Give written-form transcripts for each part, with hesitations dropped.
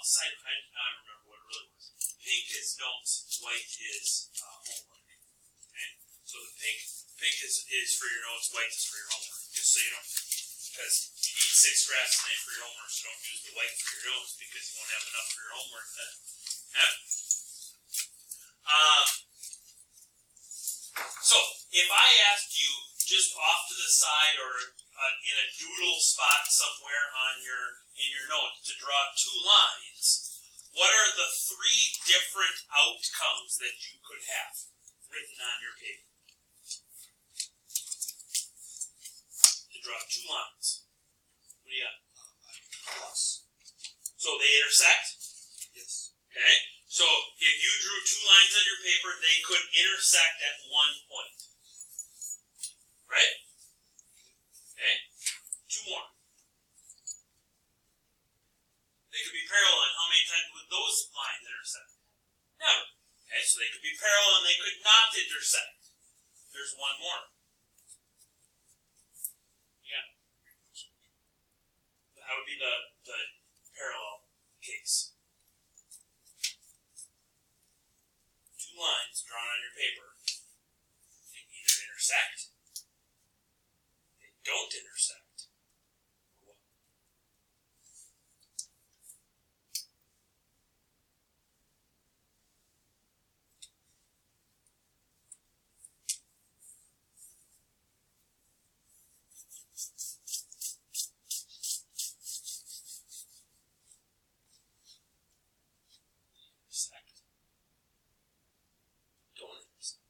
I don't remember what it really was. Pink is notes, white is homework. Okay? So the pink is for your notes, white is for your homework. Just so you know. Because you need 6 graphs tonight for your homework, so don't use the white for your notes because you won't have enough for your homework then. Okay? So if I asked you just off to the side or in a doodle spot somewhere in your notes to draw 2 lines, what are the 3 different outcomes that you could have written on your paper? To draw 2 lines. What do you got? Plus. So they intersect? Yes. Okay. So if you drew 2 lines on your paper, they could intersect at one point. Right? Okay. 2 more. They could be parallel, and how many times would those lines intersect? Never. Okay, so they could be parallel and they could not intersect. There's one more. Yeah. That would be the parallel case. 2 lines drawn on your paper. They either intersect, they don't intersect, or what? Intersect. Don't intersect.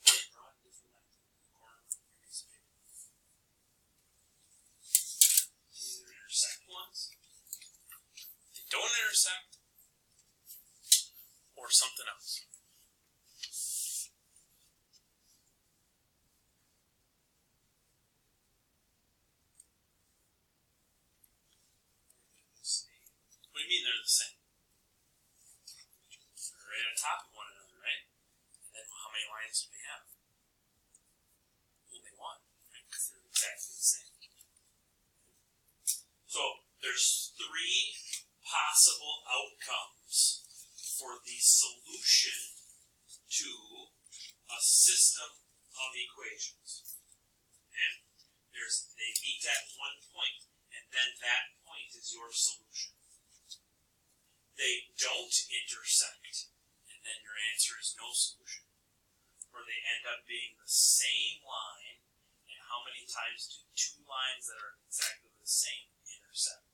Draw different lines in the corner of your piece of paper. Either intersect ones, they don't intersect, or something else. What do you mean they're the same? They're right on top of one another, right? And then how many lines do they have? Only one, right? Because they're exactly the same. So there's 3 possible outcomes for the solution to a system of equations. And they meet at one point, and then that point is your solution. They don't intersect, and then your answer is no solution. Or they end up being the same line, and how many times do 2 lines that are exactly the same intersect?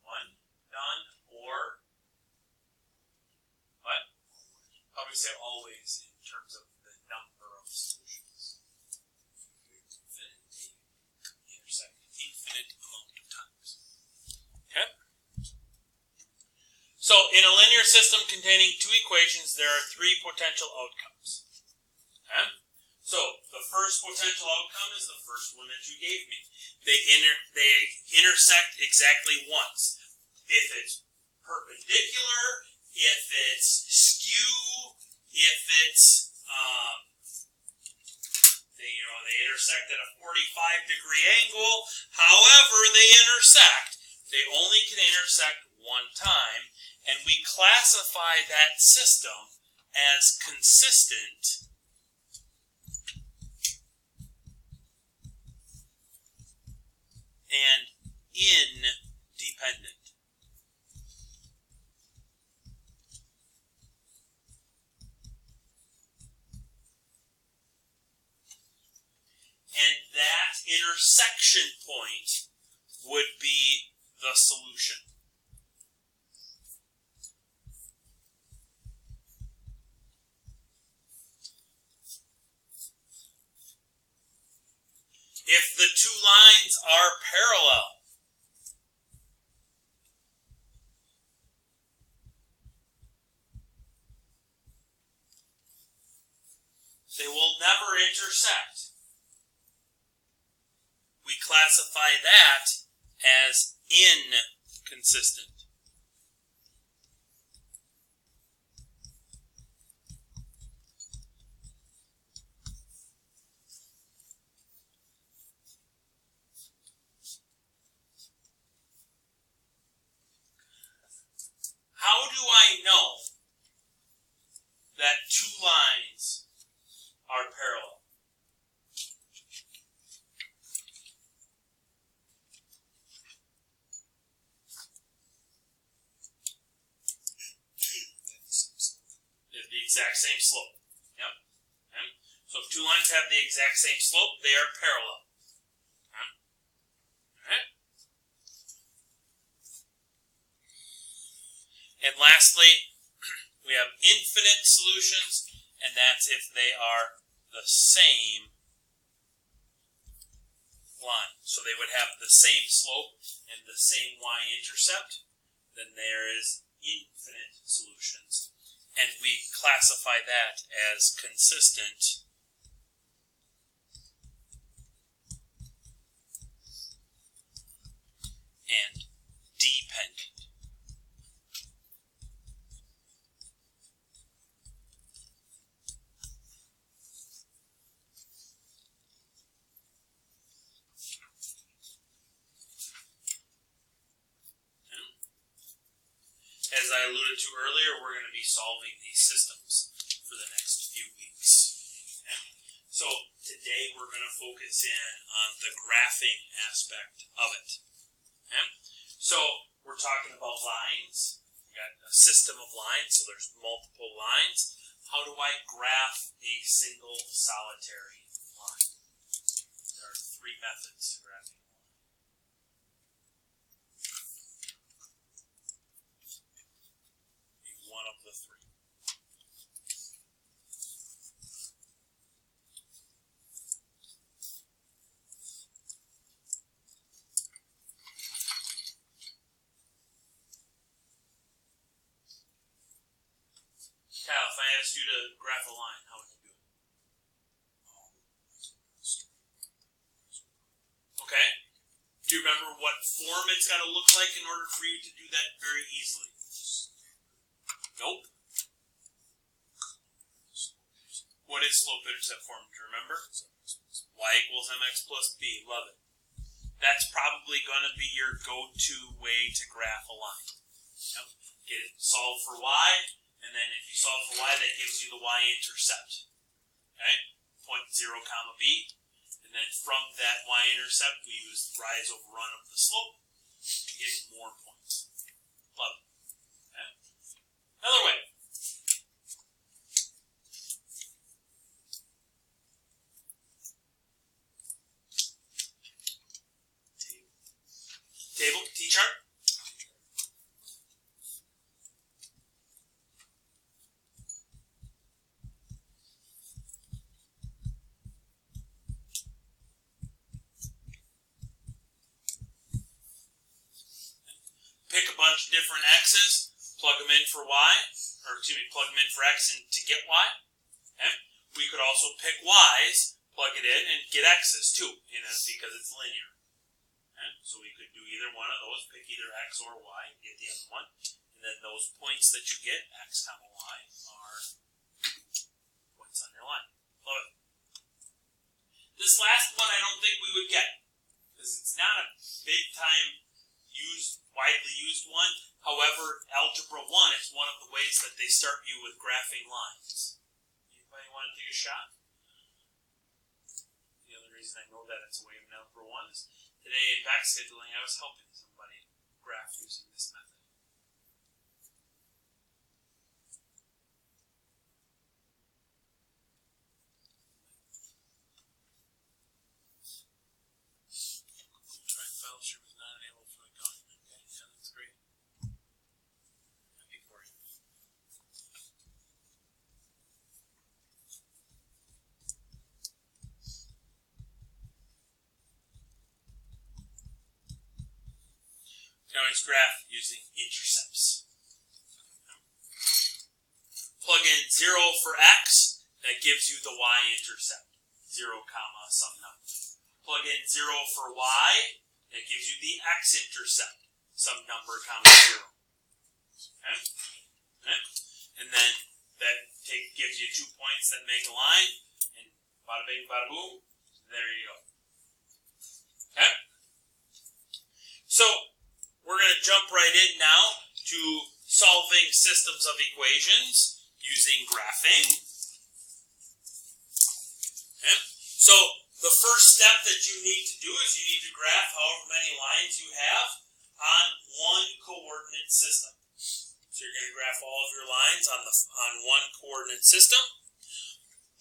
One, none, or what? Probably say always in terms of the number of solutions. Infinite amount of times. Okay? So, in a linear system containing 2 equations, there are 3 potential outcomes. Okay? So, the first potential outcome is the first one that you gave me. They intersect exactly once. If it's perpendicular, if it's skew, if it's they intersect at a 45-degree angle. However they intersect, they only can intersect one time, and we classify that system as consistent and independent. And that intersection point would be the solution. If the 2 lines are parallel, they will never intersect. We classify that as inconsistent. know that two lines are parallel? They have the exact same slope. Yep. Okay. So if two lines have the exact same slope, they are parallel. Okay. Alright. And lastly, we have infinite solutions, and that's if they are the same line. So they would have the same slope and the same y-intercept. Then there is infinite solutions. And we classify that as consistent and dependent. As I alluded to earlier, we're going to be solving these systems for the next few weeks. Okay? So today we're going to focus in on the graphing aspect of it. Okay? So we're talking about lines. We got a system of lines, so there's multiple lines. How do I graph a single solitary line? There are three methods to graphing. One of the three. Kyle, if I asked you to graph a line, how would you do it? Okay. Do you remember what form it's got to look like in order for you to do that very easily? Nope. What is slope-intercept form? Do you remember? Y equals mx plus b. Love it. That's probably going to be your go-to way to graph a line. Yep. Get it solved for y, and then if you solve for y, that gives you the y-intercept. Okay? Point 0, comma b. And then from that y-intercept, we use the rise over run of the slope to get more points. Love it. Okay? Another way. Table, T-chart. Pick a bunch of different x's, plug them in for y, or excuse me, plug them in for x and to get y. Okay? We could also pick y's, plug it in, and get x's too, because it's linear. Okay? So we could do either one of those, pick either x or y, and get the other one. And then those points that you get, x comma y, are points on your line. Love it. This last one I don't think we would get, because it's not a big time widely used one. However, Algebra 1 is one of the ways that they start you with graphing lines. Anybody want to take a shot? The other reason I know that it's a way of Algebra 1 is today in back scheduling I was helping somebody graph using this method. Track file she was not enabled for the document. Okay, yeah, that's great. Happy for you. Now it's graph using intercepts. Plug in 0 for x, that gives you the y-intercept. 0, comma, some number. Plug in 0 for y, that gives you the x-intercept. Some number, comma, 0. Okay? Okay? And then that gives you 2 points that make a line, and bada bing, bada boom, there you go. Okay? So, we're going to jump right in now to solving solving systems of equations using graphing. Okay. So the first step that you need to do is you need to graph however many lines you have on one coordinate system. So you're going to graph all of your lines on one coordinate system.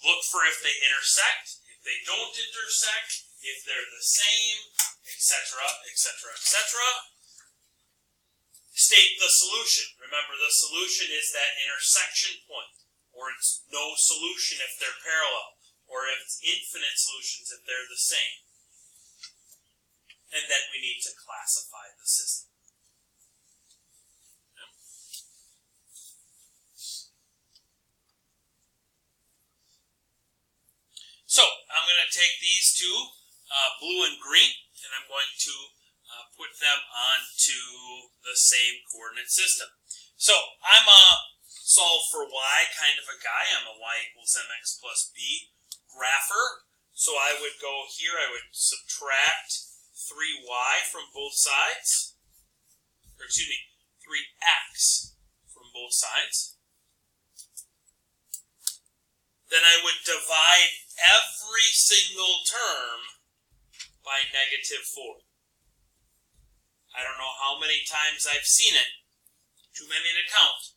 Look for if they intersect, if they don't intersect, if they're the same, etc., etc., etc. State the solution. Remember, the solution is that intersection point, or it's no solution if they're parallel, or if it's infinite solutions if they're the same. And then we need to classify the system. Okay. So, I'm going to take these two, blue and green, and I'm going to put them onto the same coordinate system. So, I'm a solve for y kind of a guy. I'm a y equals mx plus b grapher. So I would go here, I would subtract 3y from both sides, or excuse me, 3x from both sides. Then I would divide every single term by -4. I don't know how many times I've seen it, too many to count,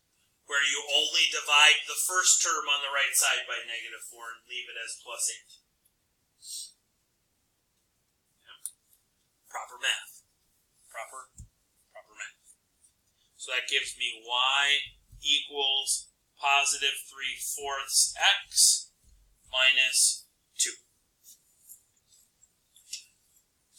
where you only divide the first term on the right side by -4 and leave it as +8. Yeah. Proper math. Proper math. So that gives me y equals positive 3/4 x minus 2.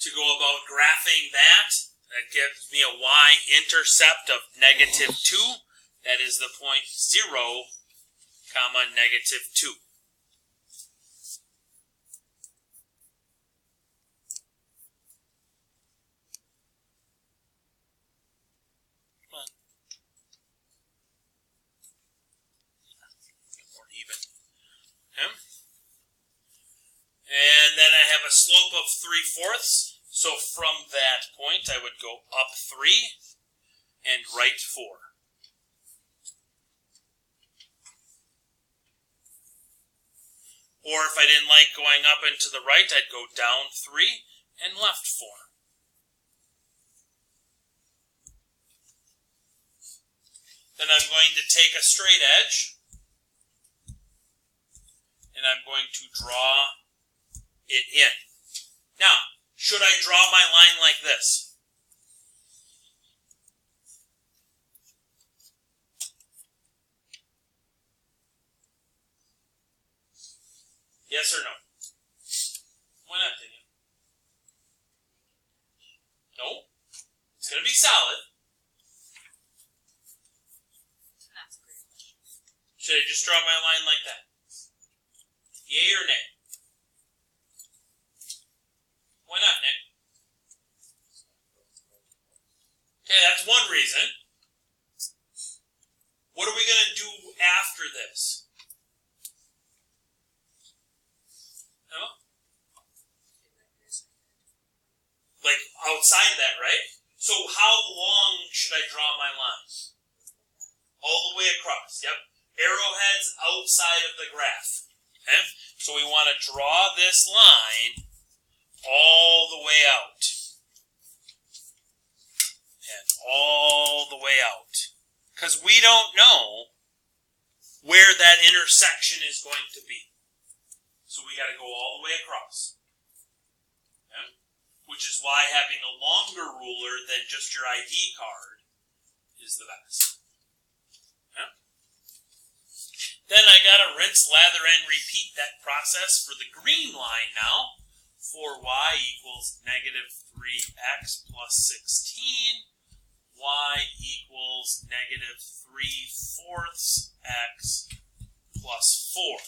To go about graphing that gives me a y-intercept of -2. That is the point 0, comma, -2. Come on. Get more even. Okay. And then I have a slope of 3/4. So from that point, I would go up 3 and right 4. Or if I didn't like going up and to the right, I'd go down 3 and left 4. Then I'm going to take a straight edge, and I'm going to draw it in. Now, should I draw my line like this? Yes or no? Why not, Daniel? No? It's going to be solid. That's a great question. Should I just draw my line like that? Yay or nay? Why not, Nick? Okay, that's one reason. What are we going to do after this? Emma? Like outside of that, right? So how long should I draw my line? All the way across, yep. Arrowheads outside of the graph. Okay? So we want to draw this line all the way out. And all the way out. Because we don't know where that intersection is going to be. So we got to go all the way across. Okay? Which is why having a longer ruler than just your ID card is the best. Okay? Then I got to rinse, lather, and repeat that process for the green line now. For y equals -3x plus 16. Y equals -3/4 x plus 4.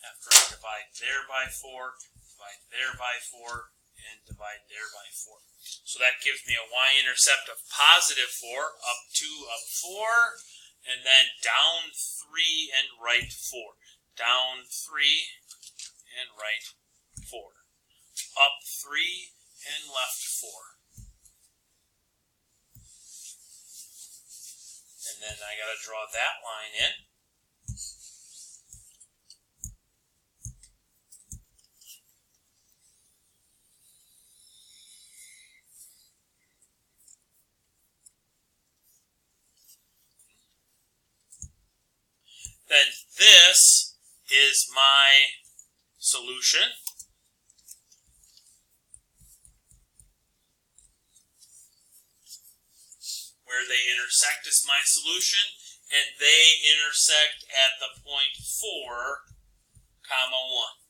After I divide there by 4, divide there by 4, and divide there by 4. So that gives me a y-intercept of +4, up 2, up 4, and then down 3 and right 4. Down 3 and right 4. Up 3 and left 4. And And then I gotta draw that line in. Then this is my solution. Where they intersect is my solution, and they intersect at the point 4, comma 1.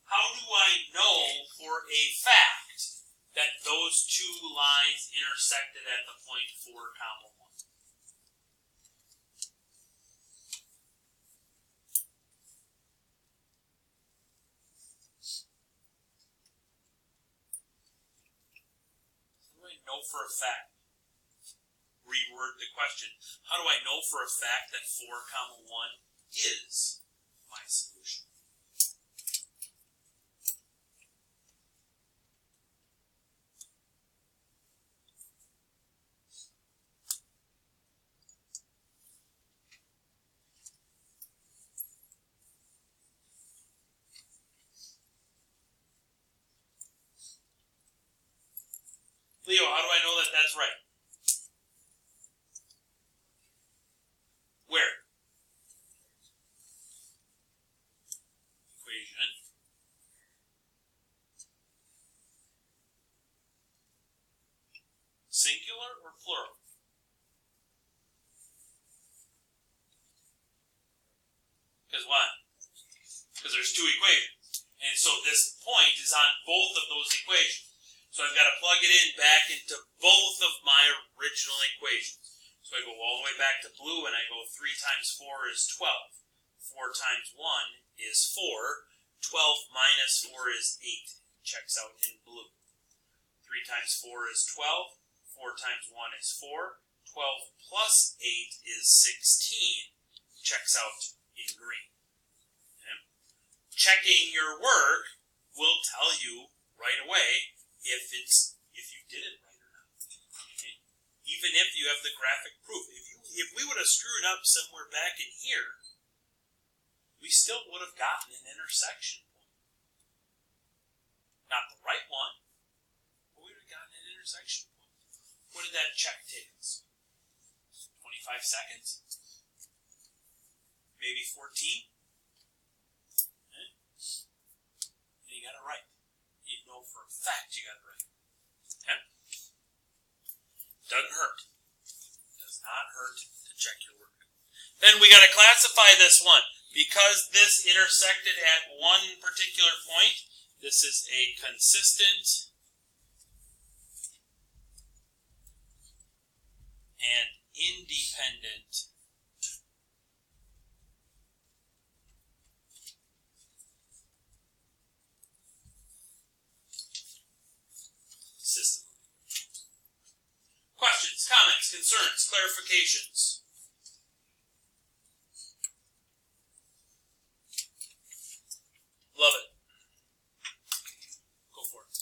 How do I know for a fact that those two lines intersected at the point 4, comma 1? Know for a fact. Reword the question. How do I know for a fact that 4, comma 1 is my solution? Leo, how do I know that that's right? Where? Equation. Singular or plural? Because why? Because there's two equations. And so this point is on both of those equations. So I've got to plug it in back into both of my original equations. So I go all the way back to blue and I go 3 times 4 is 12. 4 times 1 is 4. 12 minus 4 is 8. Checks out in blue. 3 times 4 is 12. 4 times 1 is 4. 12 plus 8 is 16. Checks out in green. Okay. Checking your work will tell you right away if you did it right or not. Okay? Even if you have the graphic proof. If we would have screwed up somewhere back in here, we still would have gotten an intersection point. Not the right one, but we would have gotten an intersection point. What did that check take us? 25 seconds? Maybe 14? Okay? And you got it right. You know for a fact you got it right. Okay? Doesn't hurt. Does not hurt to check your work. Then we got to classify this one. Because this intersected at one particular point, this is a consistent and independent system. Questions, comments, concerns, clarifications? Love it. Go for it.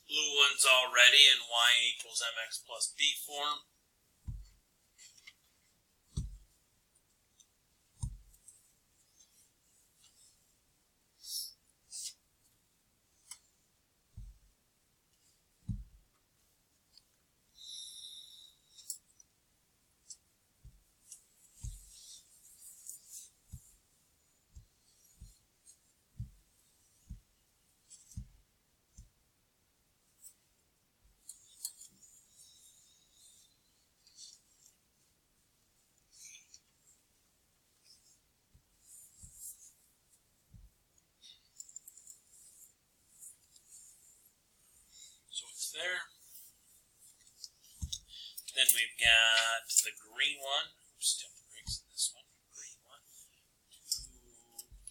Blue one's already in y equals mx plus b form. So it's there. Then we've got the green one. Oops, step breaks in this one. Green one.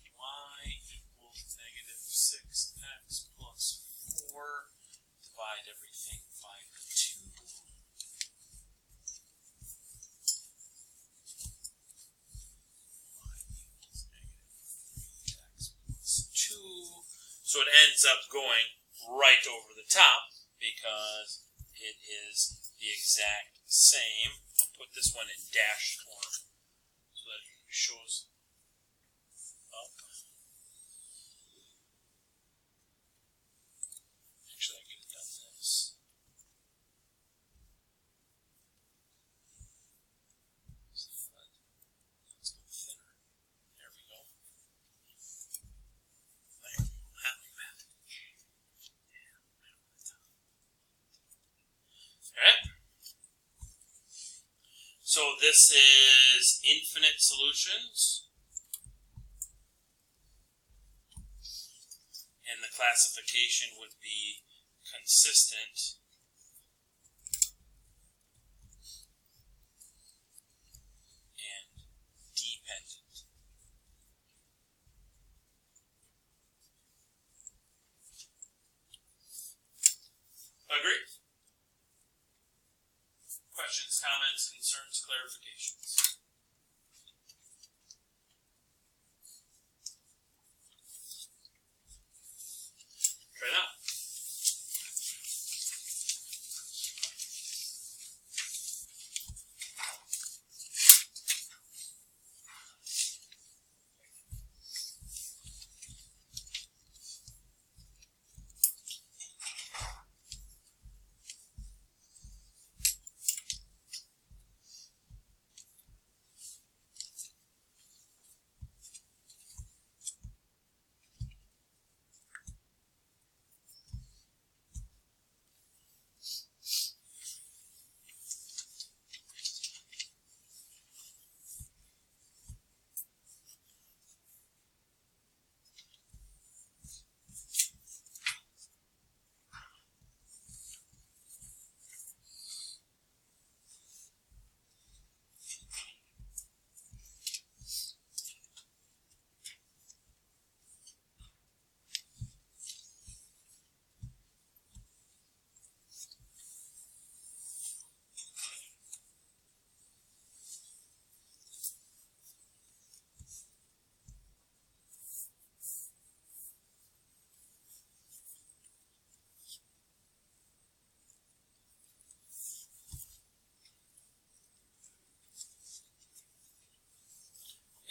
2y equals negative 6x plus 4. Divide everything by 2. Y equals negative 3x plus 2. ends up going right over the top because it is the exact same. I'll put this one in dashed form so that it shows up. Actually, I could have done this. Let's go thinner. There we go. There we go. Alright. So this is infinite solutions. And the classification would be consistent and dependent. Agreed? Questions, comments, concerns, clarifications? Try it out.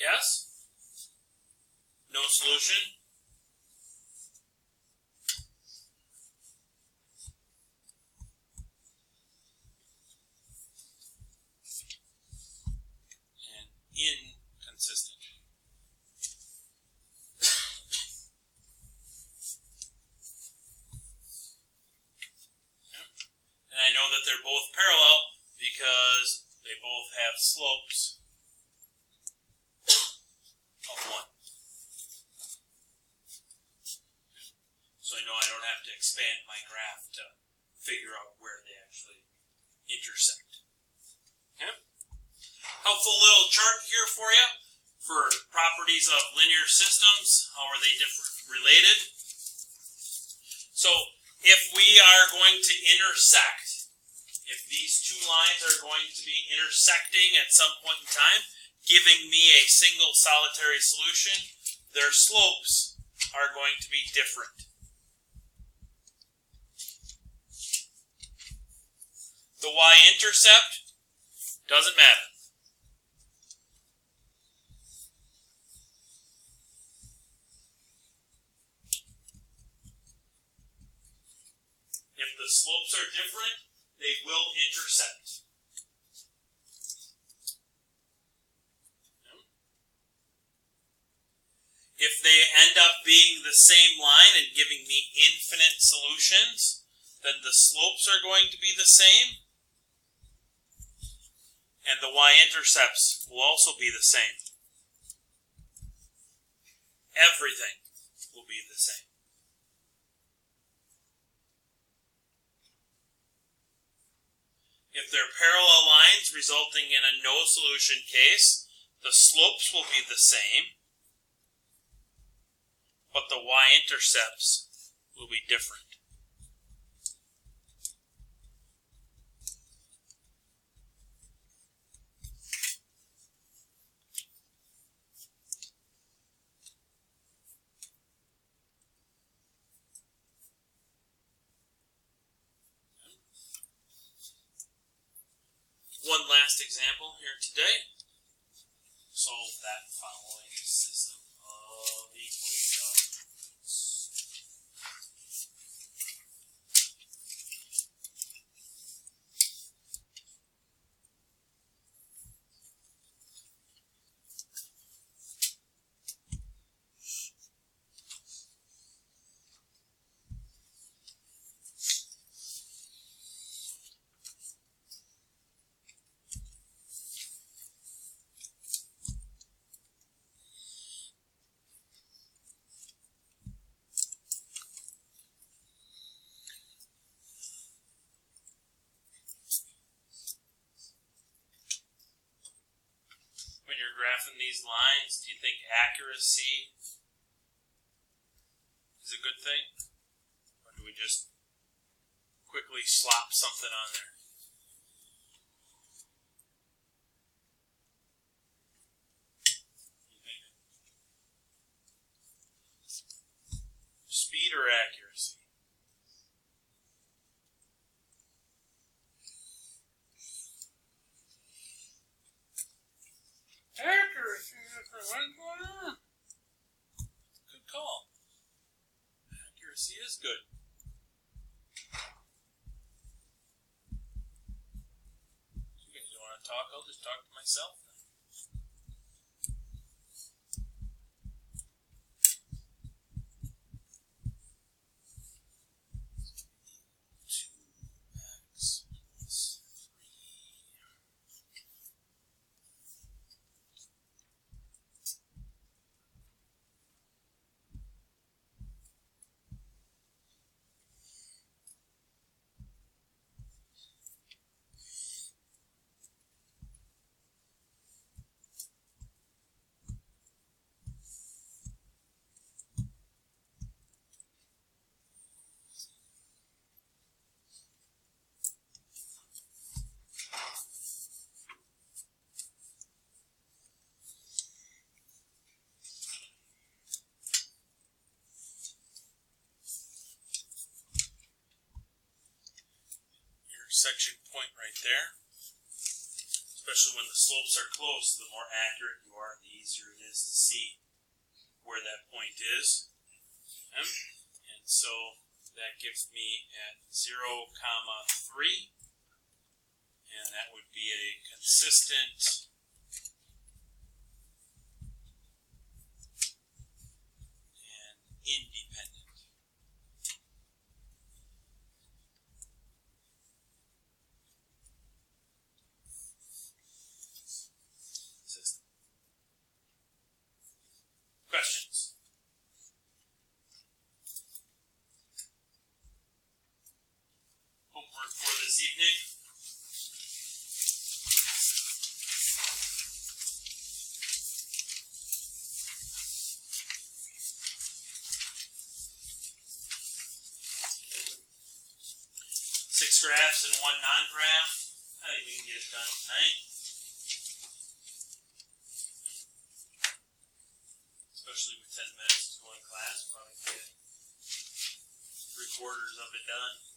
Yes? No solution? And inconsistent. And I know that they're both parallel because they both have slopes of 1. So I know I don't have to expand my graph to figure out where they actually intersect. Okay? Helpful little chart here for you for properties of linear systems. How are they related? So if we are going to intersect, if these two lines are going to be intersecting at some point in time, giving me a single solitary solution, their slopes are going to be different. The y-intercept doesn't matter. If the slopes are different, they will intersect. If they end up being the same line and giving me infinite solutions, then the slopes are going to be the same, and the y-intercepts will also be the same. Everything will be the same. If they're parallel lines resulting in a no solution case, the slopes will be the same, but the y-intercepts will be different. one last example here today. Solve that following system of equations. When you're graphing these lines, do you think accuracy is a good thing? Or do we just quickly slop something on there? You think? Speed or accuracy? Accuracy. What's going on? Good call. Accuracy is good. You guys don't want to talk? I'll just talk to myself then. Section point right there. Especially when the slopes are close, the more accurate you are, the easier it is to see where that point is. Okay. And so that gives me at 0, 3, and that would be a consistent and independent system. Questions? Homework for this evening. Six graphs and one non-graph. I think we can get it done tonight. Especially with 10 minutes to go in class, probably get 3/4 of it done.